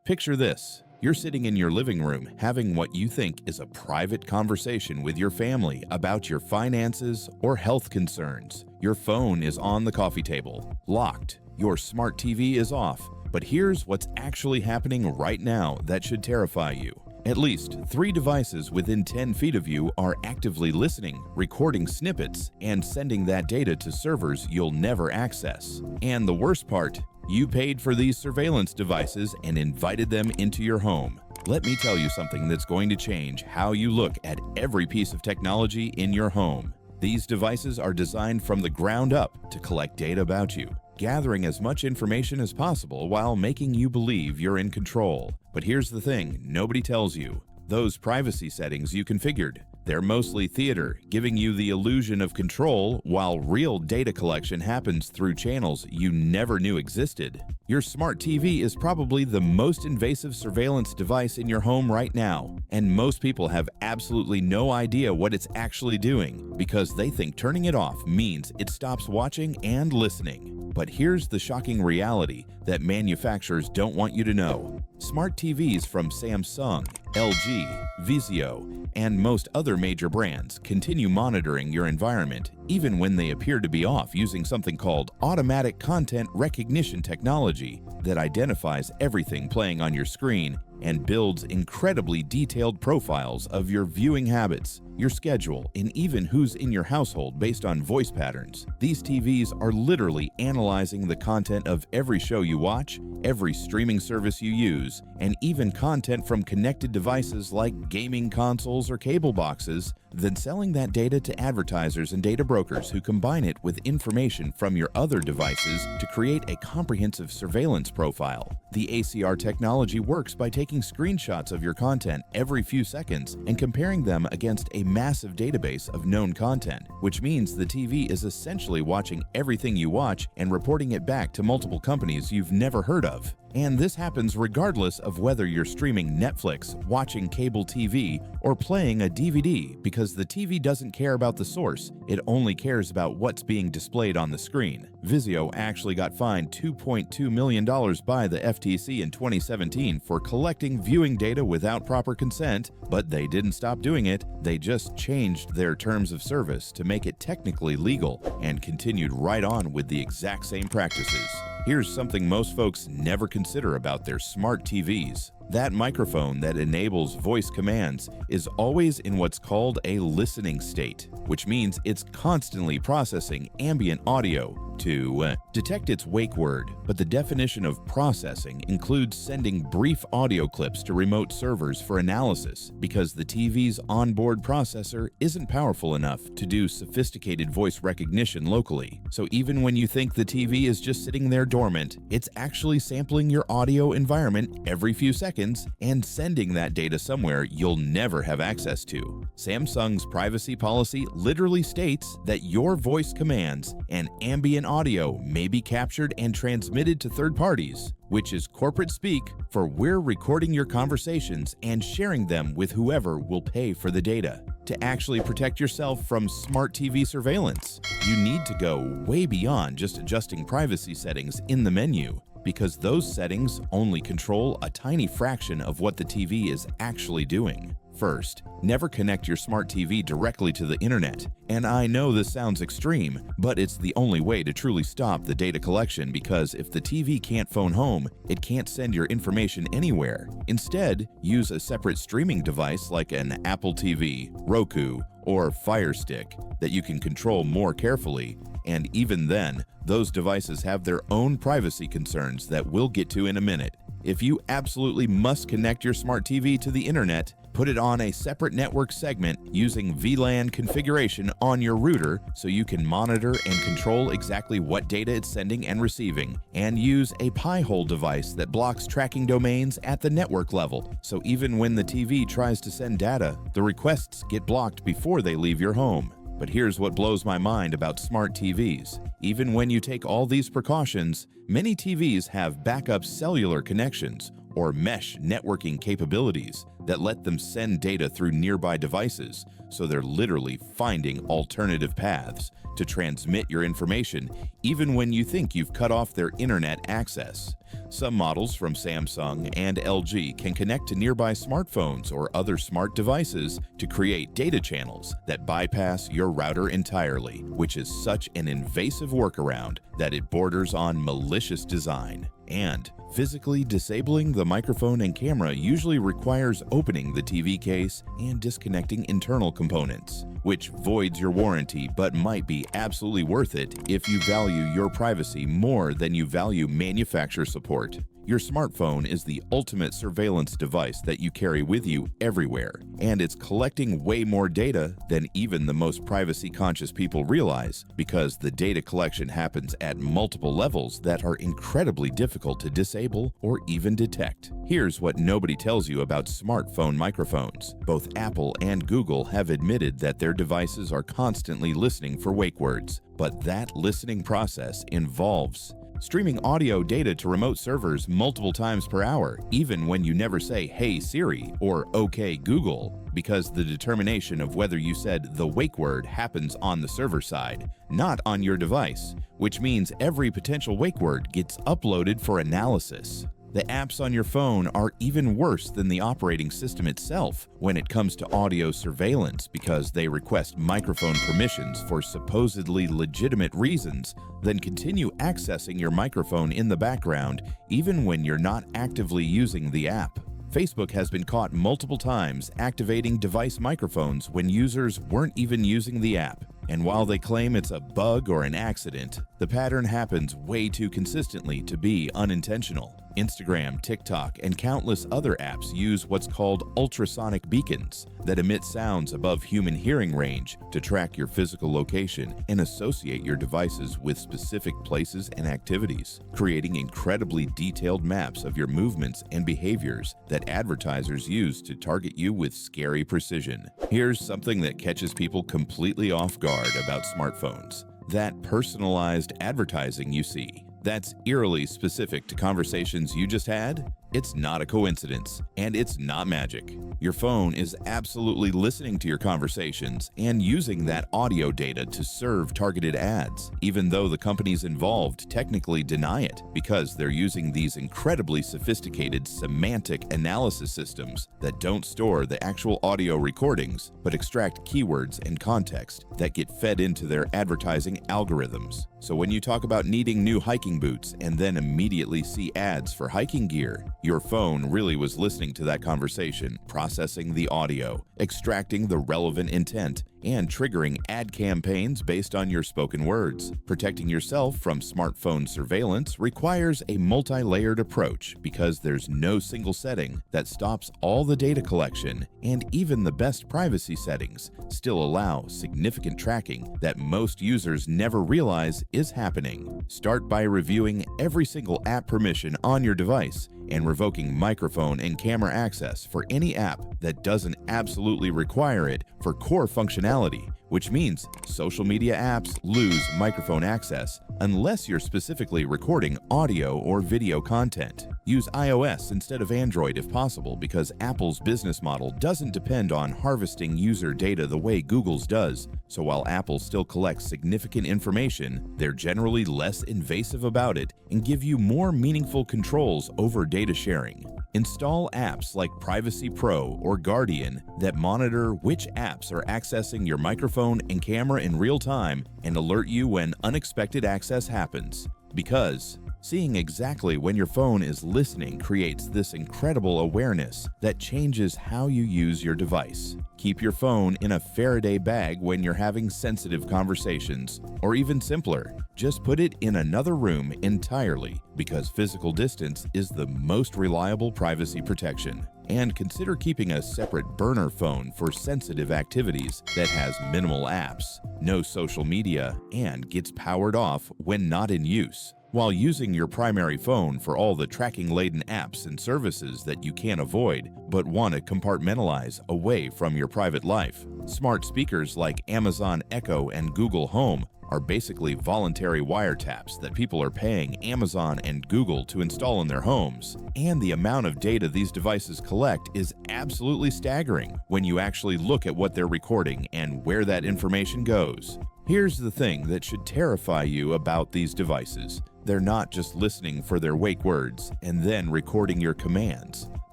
Picture this. You're sitting in your living room having what you think is a private conversation with your family about your finances or health concerns. Your phone is on the coffee table, locked. Your smart TV is off. But here's what's actually happening right now that should terrify you. At least 3 devices within 10 feet of you are actively listening, recording snippets, and sending that data to servers you'll never access. And the worst part, you paid for these surveillance devices and invited them into your home. Let me tell you something that's going to change how you look at every piece of technology in your home. These devices are designed from the ground up to collect data about you, gathering as much information as possible while making you believe you're in control. But here's the thing nobody tells you. Those privacy settings you configured, they're mostly theater, giving you the illusion of control while real data collection happens through channels you never knew existed. Your smart TV is probably the most invasive surveillance device in your home right now, and most people have absolutely no idea what it's actually doing because they think turning it off means it stops watching and listening. But here's the shocking reality that manufacturers don't want you to know. Smart TVs from Samsung, LG, Vizio, and most other major brands continue monitoring your environment even when they appear to be off using something called automatic content recognition technology that identifies everything playing on your screen and builds incredibly detailed profiles of your viewing habits, your schedule, and even who's in your household based on voice patterns. These TVs are literally analyzing the content of every show you watch, every streaming service you use, and even content from connected devices like gaming consoles or cable boxes, then selling that data to advertisers and data brokers who combine it with information from your other devices to create a comprehensive surveillance profile. The ACR technology works by taking screenshots of your content every few seconds and comparing them against a massive database of known content, which means the TV is essentially watching everything you watch and reporting it back to multiple companies you've never heard of. And this happens regardless of whether you're streaming Netflix, watching cable TV, or playing a DVD, because the TV doesn't care about the source, it only cares about what's being displayed on the screen. Vizio actually got fined $2.2 million by the FTC in 2017 for collecting viewing data without proper consent, but they didn't stop doing it, they just changed their terms of service to make it technically legal and continued right on with the exact same practices. Here's something most folks never consider about their smart TVs. That microphone that enables voice commands is always in what's called a listening state, which means it's constantly processing ambient audio to detect its wake word. But the definition of processing includes sending brief audio clips to remote servers for analysis because the TV's onboard processor isn't powerful enough to do sophisticated voice recognition locally. So even when you think the TV is just sitting there dormant, it's actually sampling your audio environment every few seconds and sending that data somewhere you'll never have access to. Samsung's privacy policy literally states that your voice commands and ambient audio may be captured and transmitted to third parties, which is corporate speak for we're recording your conversations and sharing them with whoever will pay for the data. To actually protect yourself from smart TV surveillance, you need to go way beyond just adjusting privacy settings in the menu, because those settings only control a tiny fraction of what the TV is actually doing. First, never connect your smart TV directly to the internet. And I know this sounds extreme, but it's the only way to truly stop the data collection, because if the TV can't phone home, it can't send your information anywhere. Instead, use a separate streaming device like an Apple TV, Roku, or Fire Stick that you can control more carefully. And even then, those devices have their own privacy concerns that we'll get to in a minute. If you absolutely must connect your smart TV to the internet, put it on a separate network segment using VLAN configuration on your router so you can monitor and control exactly what data it's sending and receiving, and use a Pi-hole device that blocks tracking domains at the network level, so even when the TV tries to send data, the requests get blocked before they leave your home. But here's what blows my mind about smart TVs. Even when you take all these precautions, many TVs have backup cellular connections or mesh networking capabilities that let them send data through nearby devices, so they're literally finding alternative paths to transmit your information even when you think you've cut off their internet access. Some models from Samsung and LG can connect to nearby smartphones or other smart devices to create data channels that bypass your router entirely, which is such an invasive workaround that it borders on malicious design. And physically disabling the microphone and camera usually requires opening the TV case and disconnecting internal components, which voids your warranty but might be absolutely worth it if you value your privacy more than you value manufacturer support. Your smartphone is the ultimate surveillance device that you carry with you everywhere, and it's collecting way more data than even the most privacy-conscious people realize, because the data collection happens at multiple levels that are incredibly difficult to disable or even detect. Here's what nobody tells you about smartphone microphones. Both Apple and Google have admitted that their devices are constantly listening for wake words, but that listening process involves streaming audio data to remote servers multiple times per hour, even when you never say, "Hey Siri" or "Okay Google," because the determination of whether you said the wake word happens on the server side, not on your device, which means every potential wake word gets uploaded for analysis. The apps on your phone are even worse than the operating system itself when it comes to audio surveillance, because they request microphone permissions for supposedly legitimate reasons, then continue accessing your microphone in the background even when you're not actively using the app. Facebook has been caught multiple times activating device microphones when users weren't even using the app. And while they claim it's a bug or an accident, the pattern happens way too consistently to be unintentional. Instagram, TikTok, and countless other apps use what's called ultrasonic beacons that emit sounds above human hearing range to track your physical location and associate your devices with specific places and activities, creating incredibly detailed maps of your movements and behaviors that advertisers use to target you with scary precision. Here's something that catches people completely off guard about smartphones: that personalized advertising you see. That's eerily specific to conversations you just had. It's not a coincidence, and it's not magic. Your phone is absolutely listening to your conversations and using that audio data to serve targeted ads, even though the companies involved technically deny it, because they're using these incredibly sophisticated semantic analysis systems that don't store the actual audio recordings, but extract keywords and context that get fed into their advertising algorithms. So when you talk about needing new hiking boots and then immediately see ads for hiking gear, your phone really was listening to that conversation, processing the audio, extracting the relevant intent, and triggering ad campaigns based on your spoken words. Protecting yourself from smartphone surveillance requires a multi-layered approach, because there's no single setting that stops all the data collection, and even the best privacy settings still allow significant tracking that most users never realize is happening. Start by reviewing every single app permission on your device and revoking microphone and camera access for any app that doesn't absolutely require it for core functionality, which means social media apps lose microphone access unless you're specifically recording audio or video content. Use iOS instead of Android if possible, because Apple's business model doesn't depend on harvesting user data the way Google's does. So while Apple still collects significant information, they're generally less invasive about it and give you more meaningful controls over data sharing. Install apps like Privacy Pro or Guardian that monitor which apps are accessing your microphone and camera in real time and alert you when unexpected access happens. Because seeing exactly when your phone is listening creates this incredible awareness that changes how you use your device. Keep your phone in a Faraday bag when you're having sensitive conversations, or even simpler, just put it in another room entirely, because physical distance is the most reliable privacy protection. And consider keeping a separate burner phone for sensitive activities that has minimal apps, no social media, and gets powered off when not in use. while using your primary phone for all the tracking-laden apps and services that you can't avoid but want to compartmentalize away from your private life. Smart speakers like Amazon Echo and Google Home are basically voluntary wiretaps that people are paying Amazon and Google to install in their homes. And the amount of data these devices collect is absolutely staggering when you actually look at what they're recording and where that information goes. Here's the thing that should terrify you about these devices. They're not just listening for their wake words and then recording your commands.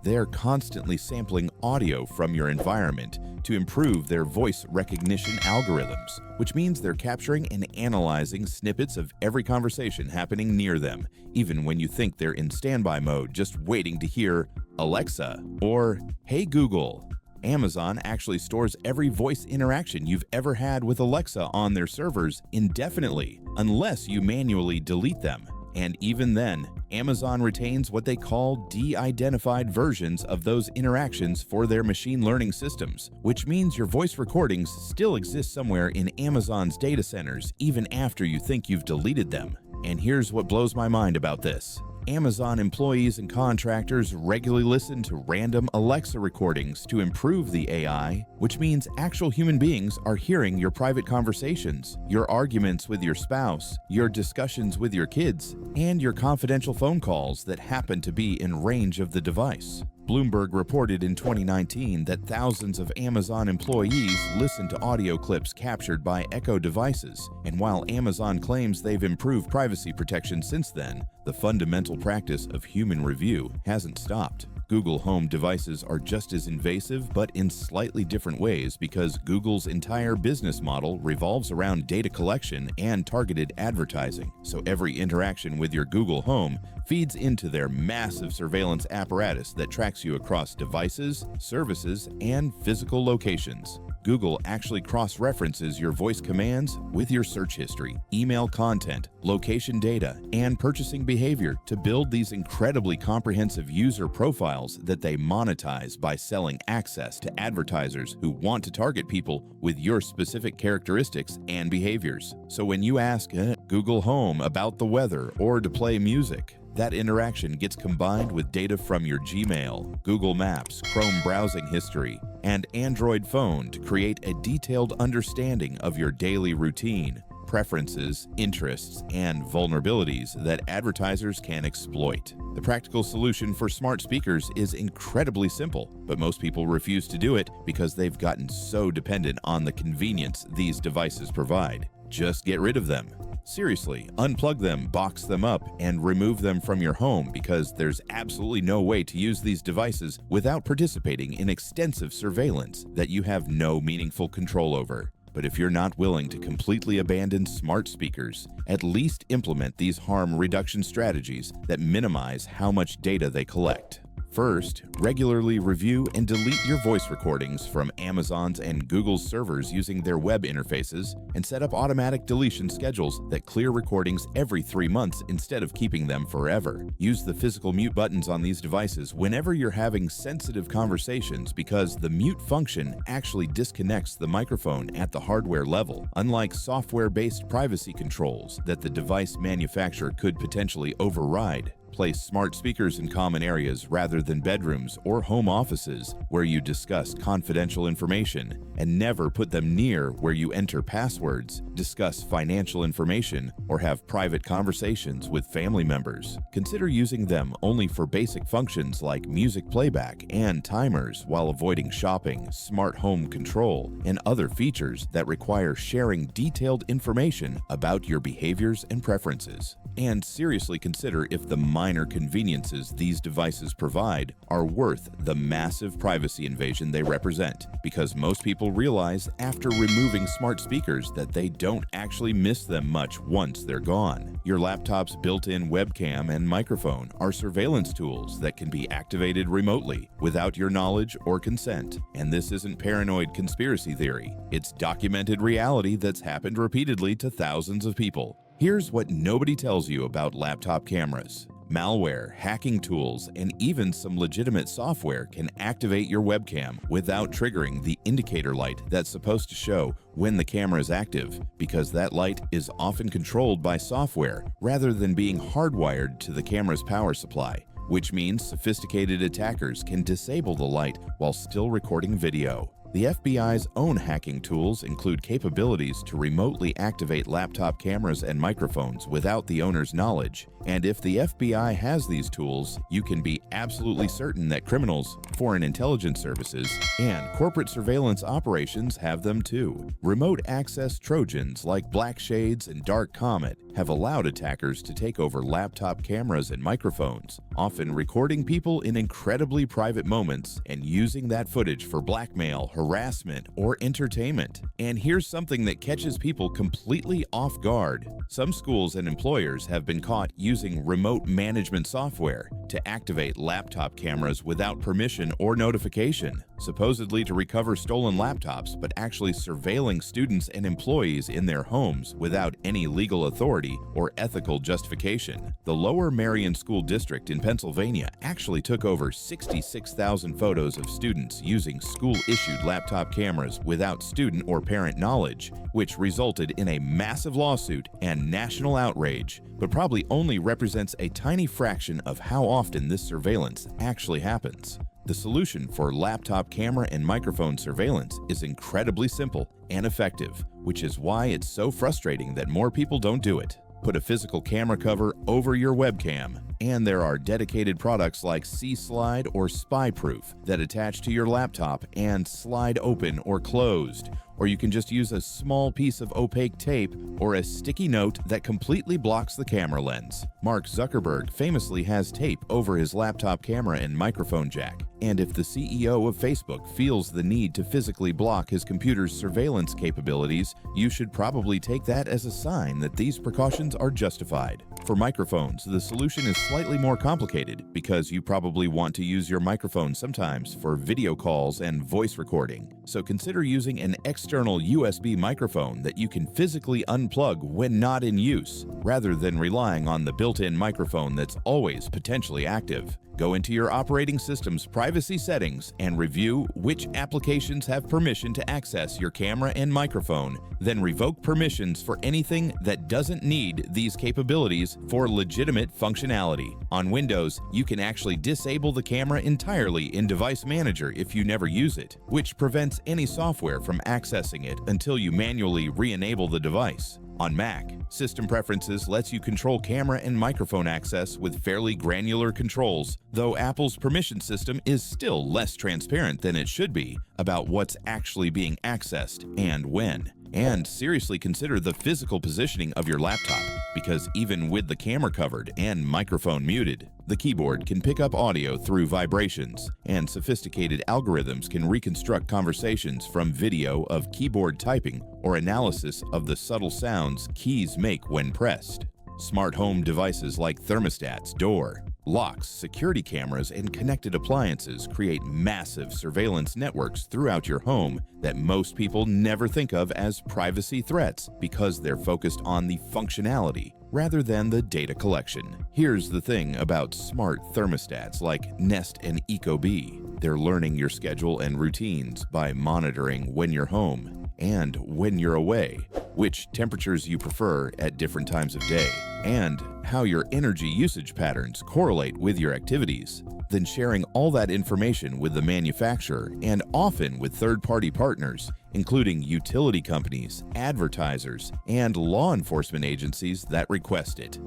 They're constantly sampling audio from your environment to improve their voice recognition algorithms, which means they're capturing and analyzing snippets of every conversation happening near them, even when you think they're in standby mode just waiting to hear Alexa or Hey Google. Amazon actually stores every voice interaction you've ever had with Alexa on their servers indefinitely, unless you manually delete them. And even then, Amazon retains what they call de-identified versions of those interactions for their machine learning systems, which means your voice recordings still exist somewhere in Amazon's data centers even after you think you've deleted them. And here's what blows my mind about this. Amazon employees and contractors regularly listen to random Alexa recordings to improve the AI, which means actual human beings are hearing your private conversations, your arguments with your spouse, your discussions with your kids, and your confidential phone calls that happen to be in range of the device. Bloomberg reported in 2019 that thousands of Amazon employees listen to audio clips captured by Echo devices, and while Amazon claims they've improved privacy protection since then, the fundamental practice of human review hasn't stopped. Google Home devices are just as invasive, but in slightly different ways because Google's entire business model revolves around data collection and targeted advertising. So every interaction with your Google Home feeds into their massive surveillance apparatus that tracks you across devices, services, and physical locations. Google actually cross-references your voice commands with your search history, email content, location data, and purchasing behavior to build these incredibly comprehensive user profiles that they monetize by selling access to advertisers who want to target people with your specific characteristics and behaviors. So when you ask Google Home about the weather or to play music, that interaction gets combined with data from your Gmail, Google Maps, Chrome browsing history, and Android phone to create a detailed understanding of your daily routine, preferences, interests, and vulnerabilities that advertisers can exploit. The practical solution for smart speakers is incredibly simple, but most people refuse to do it because they've gotten so dependent on the convenience these devices provide. Just get rid of them. Seriously, unplug them, box them up, and remove them from your home because there's absolutely no way to use these devices without participating in extensive surveillance that you have no meaningful control over. But if you're not willing to completely abandon smart speakers, at least implement these harm reduction strategies that minimize how much data they collect. First, regularly review and delete your voice recordings from Amazon's and Google's servers using their web interfaces, and set up automatic deletion schedules that clear recordings every 3 months instead of keeping them forever. Use the physical mute buttons on these devices whenever you're having sensitive conversations because the mute function actually disconnects the microphone at the hardware level, unlike software-based privacy controls that the device manufacturer could potentially override. Place smart speakers in common areas rather than bedrooms or home offices where you discuss confidential information, and never put them near where you enter passwords, discuss financial information, or have private conversations with family members. Consider using them only for basic functions like music playback and timers while avoiding shopping, smart home control, and other features that require sharing detailed information about your behaviors and preferences. And seriously consider if the minor conveniences these devices provide are worth the massive privacy invasion they represent, because most people realize after removing smart speakers that they don't actually miss them much once they're gone. Your laptop's built-in webcam and microphone are surveillance tools that can be activated remotely without your knowledge or consent. And this isn't paranoid conspiracy theory. It's documented reality that's happened repeatedly to thousands of people. Here's what nobody tells you about laptop cameras. Malware, hacking tools, and even some legitimate software can activate your webcam without triggering the indicator light that's supposed to show when the camera is active, because that light is often controlled by software rather than being hardwired to the camera's power supply, which means sophisticated attackers can disable the light while still recording video. The FBI's own hacking tools include capabilities to remotely activate laptop cameras and microphones without the owner's knowledge. And if the FBI has these tools, you can be absolutely certain that criminals, foreign intelligence services, and corporate surveillance operations have them too. Remote access Trojans like Black Shades and Dark Comet have allowed attackers to take over laptop cameras and microphones, often recording people in incredibly private moments and using that footage for blackmail, harassment, or entertainment. And here's something that catches people completely off guard. Some schools and employers have been caught using remote management software to activate laptop cameras without permission or notification, supposedly to recover stolen laptops, but actually surveilling students and employees in their homes without any legal authority or ethical justification. The Lower Merion School District in Pennsylvania actually took over 66,000 photos of students using school-issued laptop cameras without student or parent knowledge, which resulted in a massive lawsuit and national outrage, but probably only represents a tiny fraction of how often this surveillance actually happens. The solution for laptop camera and microphone surveillance is incredibly simple and effective, which is why it's so frustrating that more people don't do it. Put a physical camera cover over your webcam, and there are dedicated products like C-Slide or Spy-Proof that attach to your laptop and slide open or closed. Or you can just use a small piece of opaque tape or a sticky note that completely blocks the camera lens. Mark Zuckerberg famously has tape over his laptop camera and microphone jack. And if the CEO of Facebook feels the need to physically block his computer's surveillance capabilities, you should probably take that as a sign that these precautions are justified. For microphones, the solution is slightly more complicated because you probably want to use your microphone sometimes for video calls and voice recording. So consider using an external USB microphone that you can physically unplug when not in use, rather than relying on the built-in microphone that's always potentially active. Go into your operating system's privacy settings and review which applications have permission to access your camera and microphone, then revoke permissions for anything that doesn't need these capabilities for legitimate functionality. On Windows, you can actually disable the camera entirely in Device Manager if you never use it, which prevents any software from accessing it until you manually re-enable the device. On Mac, System Preferences lets you control camera and microphone access with fairly granular controls, though Apple's permission system is still less transparent than it should be about what's actually being accessed and when. And seriously consider the physical positioning of your laptop, because even with the camera covered and microphone muted, the keyboard can pick up audio through vibrations, and sophisticated algorithms can reconstruct conversations from video of keyboard typing or analysis of the subtle sounds keys make when pressed. Smart home devices like thermostats, door, locks, security cameras, and connected appliances create massive surveillance networks throughout your home that most people never think of as privacy threats because they're focused on the functionality rather than the data collection. Here's the thing about smart thermostats like Nest and Ecobee. They're learning your schedule and routines by monitoring when you're home and when you're away, which temperatures you prefer at different times of day, and how your energy usage patterns correlate with your activities. Then sharing all that information with the manufacturer and often with third-party partners, including utility companies, advertisers, and law enforcement agencies that request it.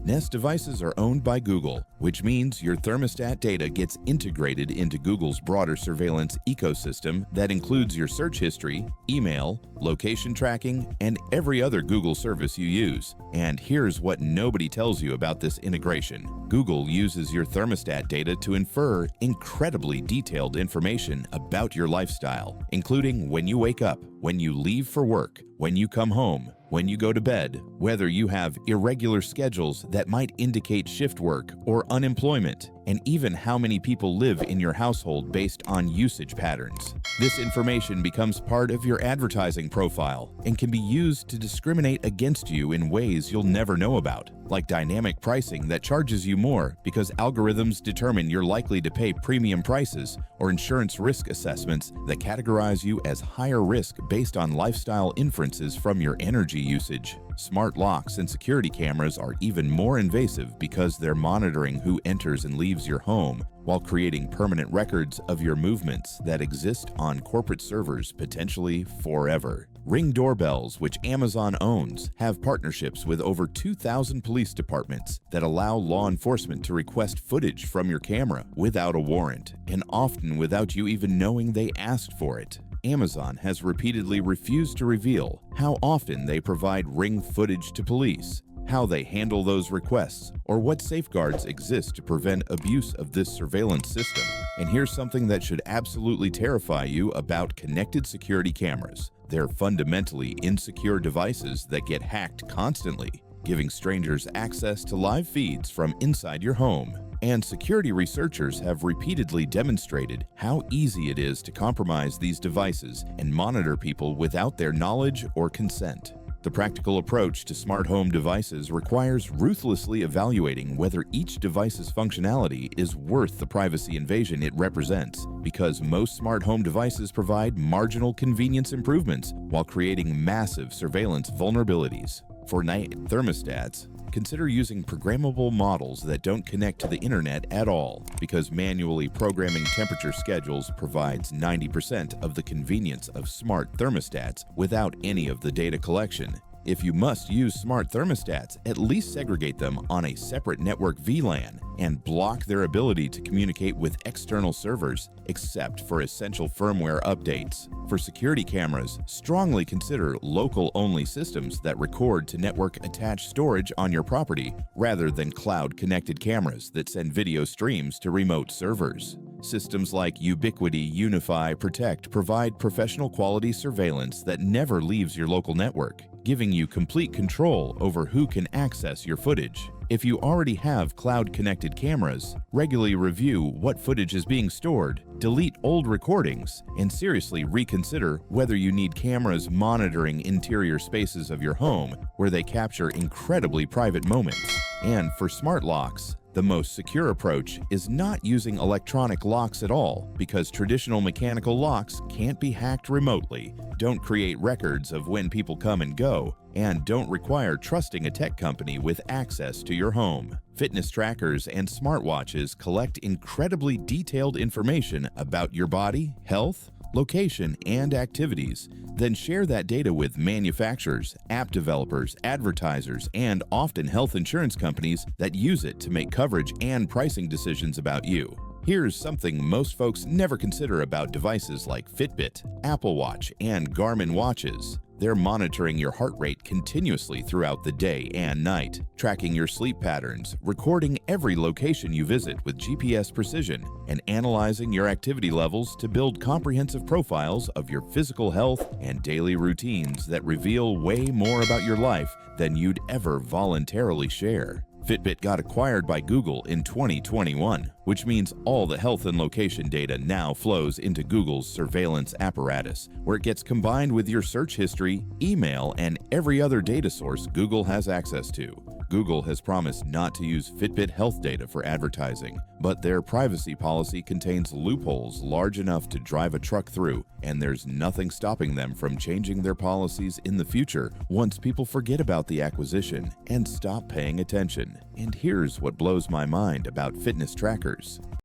Nest devices are owned by Google, which means your thermostat data gets integrated into Google's broader surveillance ecosystem that includes your search history, email, location tracking, and every other Google service you use. And here's what nobody tells you about this integration. Google uses your thermostat data to infer incredibly detailed information about your lifestyle, including when you wake up, when you leave for work, when you come home, when you go to bed, whether you have irregular schedules that might indicate shift work or unemployment, and even how many people live in your household based on usage patterns. This information becomes part of your advertising profile and can be used to discriminate against you in ways you'll never know about, like dynamic pricing that charges you more because algorithms determine you're likely to pay premium prices, or insurance risk assessments that categorize you as higher risk based on lifestyle inferences from your energy usage. Smart locks and security cameras are even more invasive because they're monitoring who enters and leaves your home while creating permanent records of your movements that exist on corporate servers potentially forever. Ring doorbells, which Amazon owns, have partnerships with over 2,000 police departments that allow law enforcement to request footage from your camera without a warrant, and often without you even knowing they asked for it. Amazon has repeatedly refused to reveal how often they provide Ring footage to police, how they handle those requests, or what safeguards exist to prevent abuse of this surveillance system. And here's something that should absolutely terrify you about connected security cameras. They're fundamentally insecure devices that get hacked constantly, giving strangers access to live feeds from inside your home. And security researchers have repeatedly demonstrated how easy it is to compromise these devices and monitor people without their knowledge or consent. The practical approach to smart home devices requires ruthlessly evaluating whether each device's functionality is worth the privacy invasion it represents, because most smart home devices provide marginal convenience improvements while creating massive surveillance vulnerabilities. For night thermostats, consider using programmable models that don't connect to the internet at all, because manually programming temperature schedules provides 90% of the convenience of smart thermostats without any of the data collection. If you must use smart thermostats, at least segregate them on a separate network VLAN and block their ability to communicate with external servers, except for essential firmware updates. For security cameras, strongly consider local-only systems that record to network-attached storage on your property, rather than cloud-connected cameras that send video streams to remote servers. Systems like Ubiquiti, Unify, Protect provide professional-quality surveillance that never leaves your local network, giving you complete control over who can access your footage. If you already have cloud-connected cameras, regularly review what footage is being stored, delete old recordings, and seriously reconsider whether you need cameras monitoring interior spaces of your home where they capture incredibly private moments. And for smart locks, the most secure approach is not using electronic locks at all, because traditional mechanical locks can't be hacked remotely, don't create records of when people come and go, and don't require trusting a tech company with access to your home. Fitness trackers and smartwatches collect incredibly detailed information about your body, health, location, and activities, then share that data with manufacturers, app developers, advertisers, and often health insurance companies that use it to make coverage and pricing decisions about you. Here's something most folks never consider about devices like Fitbit, Apple Watch, and Garmin watches. They're monitoring your heart rate continuously throughout the day and night, tracking your sleep patterns, recording every location you visit with GPS precision, and analyzing your activity levels to build comprehensive profiles of your physical health and daily routines that reveal way more about your life than you'd ever voluntarily share. Fitbit got acquired by Google in 2021, which means all the health and location data now flows into Google's surveillance apparatus, where it gets combined with your search history, email, and every other data source Google has access to. Google has promised not to use Fitbit health data for advertising, but their privacy policy contains loopholes large enough to drive a truck through, and there's nothing stopping them from changing their policies in the future once people forget about the acquisition and stop paying attention. And here's what blows my mind about fitness trackers.